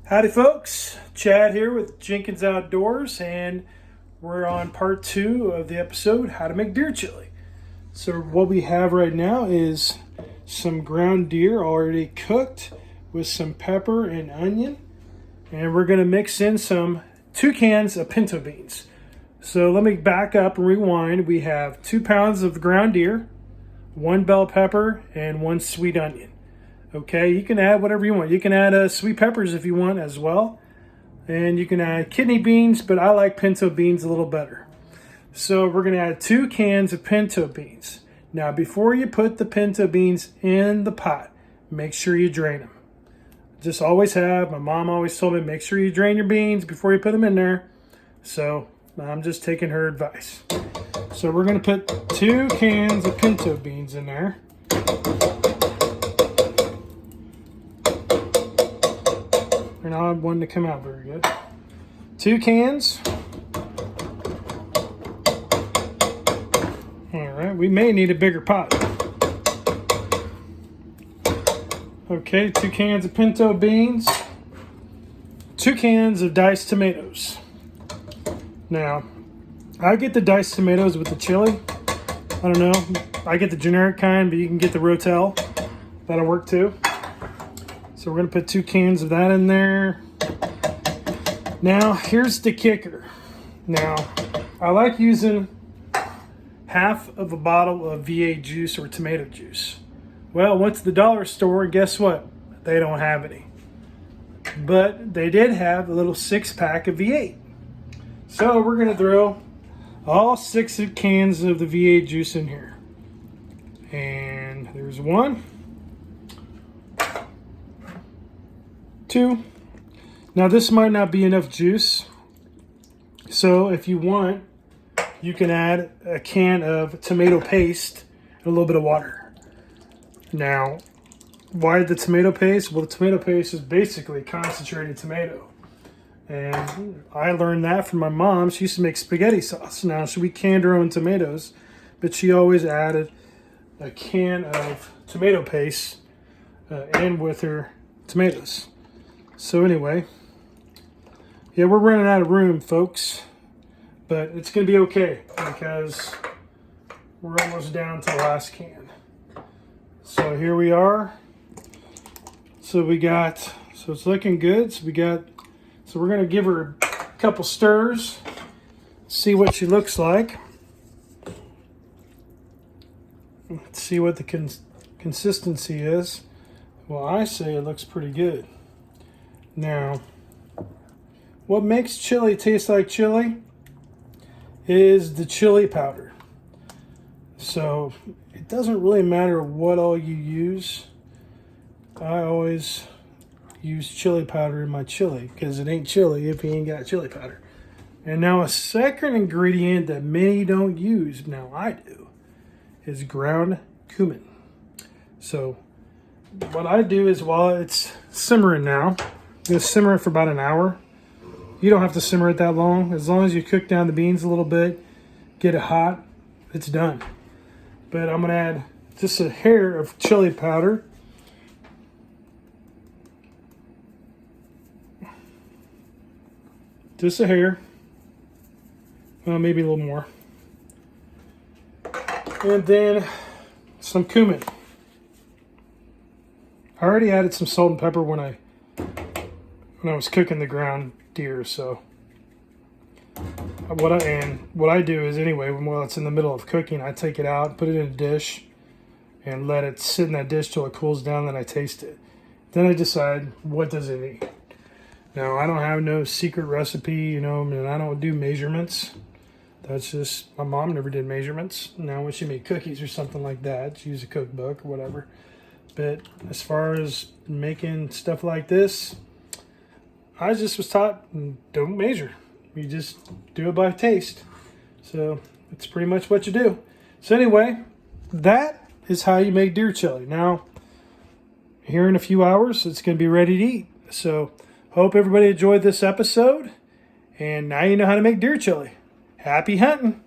Howdy folks, Chad here with Jenkins Outdoors, and we're on part 2 of the episode, How to Make Deer Chili. So what we have right now is some ground deer already cooked with some pepper and onion, and we're going to mix in 2 cans of pinto beans. So let me back up and rewind. We have 2 pounds of ground deer, 1 bell pepper, and 1 sweet onion. Okay, you can add whatever you want. You can add sweet peppers if you want as well. And you can add kidney beans, but I like pinto beans a little better. So we're going to add 2 cans of pinto beans. Now, before you put the pinto beans in the pot, make sure you drain them. Just always have. My mom always told me, make sure you drain your beans before you put them in there. So I'm just taking her advice. So we're going to put 2 cans of pinto beans in there. They're not wanting to come out very good. 2 cans. All right, we may need a bigger pot. Okay, 2 cans of pinto beans. 2 cans of diced tomatoes. Now, I get the diced tomatoes with the chili. I don't know. I get the generic kind, but you can get the Rotel. That'll work too. So we're going to put 2 cans of that in there. Now, here's the kicker. Now, I like using half of a bottle of V8 juice or tomato juice. Well, went to the dollar store, and guess what? They don't have any. But they did have a little 6-pack of V8. So we're going to throw all 6 cans of the V8 juice in here. And there's 1. 2. Now this might not be enough juice, so if you want, you can add a can of tomato paste and a little bit of water. Now, why the tomato paste? Well, the tomato paste is basically concentrated tomato, and I learned that from my mom. She used to make spaghetti sauce. Now, we canned her own tomatoes, but she always added a can of tomato paste in with her tomatoes. So anyway, yeah, we're running out of room, folks, but it's going to be okay because we're almost down to the last can. So here we are. So it's looking good. So we're going to give her a couple stirs, see what she looks like. Let's see what the consistency is. Well, I say it looks pretty good. Now, what makes chili taste like chili is the chili powder. So it doesn't really matter what all you use. I always use chili powder in my chili because it ain't chili if you ain't got chili powder. And now a second ingredient that many don't use, now I do, is ground cumin. So what I do is while it's simmering now, I'm going to simmer it for about an hour. You don't have to simmer it that long. As long as you cook down the beans a little bit, get it hot, it's done. But I'm going to add just a hair of chili powder. Just a hair. Maybe a little more. And then some cumin. I already added some salt and pepper when I was cooking the ground deer. So what I do is, anyway, while it's in the middle of cooking, I take it out, put it in a dish, and let it sit in that dish till it cools down. Then I taste it. Then I decide what does it need. Now, I don't have no secret recipe, and I don't do measurements. That's just, my mom never did measurements. Now, when she made cookies or something like that, she used a cookbook or whatever. But as far as making stuff like this, I just was taught, don't measure. You just do it by taste. So it's pretty much what you do. So anyway, that is how you make deer chili. Now, here in a few hours, it's going to be ready to eat. So hope everybody enjoyed this episode. And now you know how to make deer chili. Happy hunting.